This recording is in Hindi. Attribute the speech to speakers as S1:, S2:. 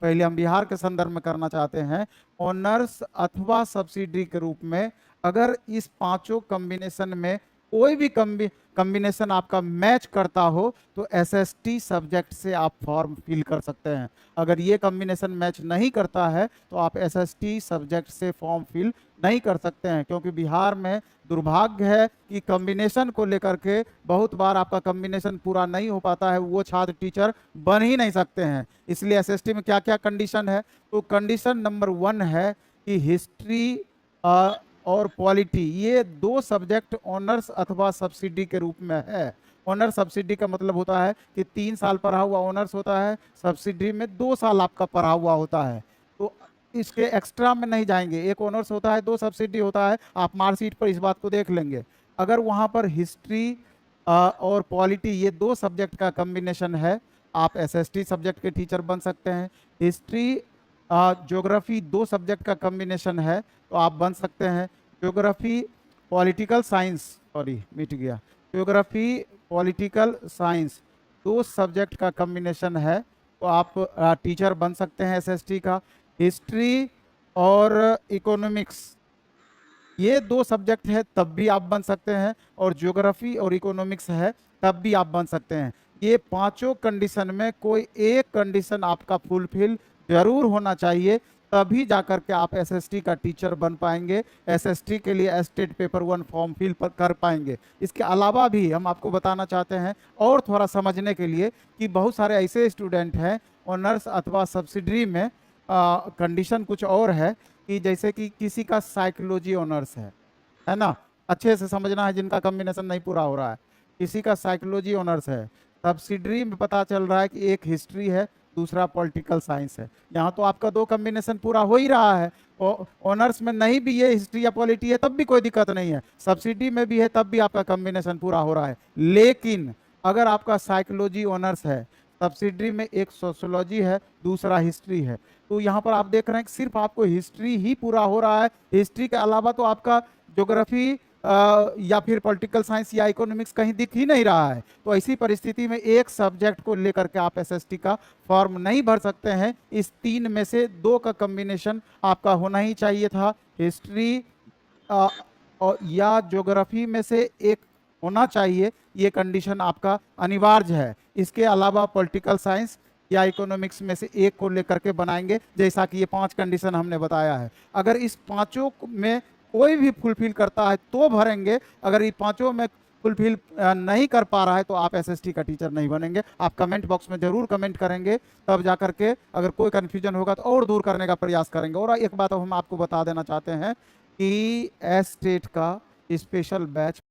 S1: पहले हम बिहार के संदर्भ में करना चाहते हैं। ऑनर्स अथवा सब्सिडी के रूप में अगर इस पांचों कॉम्बिनेशन में कोई भी कॉम्बिनेशन आपका मैच करता हो तो एसएसटी सब्जेक्ट से आप फॉर्म फिल कर सकते हैं। अगर ये कॉम्बिनेशन मैच नहीं करता है तो आप एसएसटी सब्जेक्ट से फॉर्म फिल नहीं कर सकते हैं, क्योंकि बिहार में दुर्भाग्य है कि कॉम्बिनेशन को लेकर के बहुत बार आपका कॉम्बिनेशन पूरा नहीं हो पाता है, वो छात्र टीचर बन ही नहीं सकते हैं। इसलिए एसएसटी में क्या क्या कंडीशन है, तो कंडीशन नंबर 1 है कि हिस्ट्री और पॉलिटी ये दो सब्जेक्ट ऑनर्स अथवा सब्सिडी के रूप में है। ऑनर सब्सिडी का मतलब होता है कि 3 साल पढ़ा हुआ ऑनर्स होता है, सब्सिडी में 2 साल आपका पढ़ा हुआ होता है। तो इसके एक्स्ट्रा में नहीं जाएंगे, एक ऑनर्स होता है 2 सब्सिडी होता है, आप मार्कशीट पर इस बात को देख लेंगे। अगर वहाँ पर हिस्ट्री और पॉलिटी ये 2 सब्जेक्ट का कॉम्बिनेशन है, आप एसएसटी सब्जेक्ट के टीचर बन सकते हैं। हिस्ट्री ज्योग्राफी 2 सब्जेक्ट का कॉम्बिनेशन है तो आप बन सकते हैं। ज्योग्राफी पॉलिटिकल साइंस, सॉरी मिट गया, ज्योग्राफी पॉलिटिकल साइंस 2 सब्जेक्ट का कॉम्बिनेशन है तो आप टीचर बन सकते हैं एसएसटी का। हिस्ट्री और इकोनॉमिक्स ये 2 सब्जेक्ट है तब भी आप बन सकते हैं, और ज्योग्राफी और इकोनॉमिक्स है तब भी आप बन सकते हैं। ये पांचों कंडीशन में कोई एक कंडीशन आपका फुलफिल जरूर होना चाहिए, तभी जाकर के आप एसएसटी का टीचर बन पाएंगे, एसएसटी के लिए स्टेट पेपर 1 फॉर्म फिल कर पाएंगे। इसके अलावा भी हम आपको बताना चाहते हैं और थोड़ा समझने के लिए कि बहुत सारे ऐसे स्टूडेंट हैं ऑनर्स अथवा सब्सिडरी में कंडीशन कुछ और है कि जैसे कि किसी का साइकोलॉजी ऑनर्स है ना, अच्छे से समझना है जिनका कॉम्बिनेशन नहीं पूरा हो रहा है। किसी का साइकोलॉजी ऑनर्स है, सब्सिडरी में पता चल रहा है कि एक हिस्ट्री है दूसरा पॉलिटिकल साइंस है, यहाँ तो आपका 2 कॉम्बिनेशन पूरा हो ही रहा है। ऑनर्स में नहीं भी ये हिस्ट्री या पॉलिटी है तब भी कोई दिक्कत नहीं है, सब्सिडी में भी है तब भी आपका कॉम्बिनेशन पूरा हो रहा है। लेकिन अगर आपका साइकोलॉजी ऑनर्स है, सब्सिडरी में एक सोशियोलॉजी है दूसरा हिस्ट्री है, तो यहाँ पर आप देख रहे हैं कि सिर्फ आपको हिस्ट्री ही पूरा हो रहा है, हिस्ट्री के अलावा तो आपका ज्योग्राफी या फिर पॉलिटिकल साइंस या इकोनॉमिक्स कहीं दिख ही नहीं रहा है। तो ऐसी परिस्थिति में एक सब्जेक्ट को लेकर के आप एसएसटी का फॉर्म नहीं भर सकते हैं। इस 3 में से 2 का कॉम्बिनेशन आपका होना ही चाहिए था, हिस्ट्री और या ज्योग्राफी में से एक होना चाहिए, ये कंडीशन आपका अनिवार्य है। इसके अलावा पॉलिटिकल साइंस या इकोनॉमिक्स में से एक को लेकर के बनाएंगे, जैसा कि ये 5 कंडीशन हमने बताया है। अगर इस पांचों में कोई भी फुलफिल करता है तो भरेंगे, अगर ये पांचों में फुलफिल नहीं कर पा रहा है तो आप एसएसटी का टीचर नहीं बनेंगे। आप कमेंट बॉक्स में जरूर कमेंट करेंगे, तब जाकर के अगर कोई कन्फ्यूजन होगा तो और दूर करने का प्रयास करेंगे। और एक बात हम आपको बता देना चाहते हैं कि एस स्टेट का स्पेशल बैच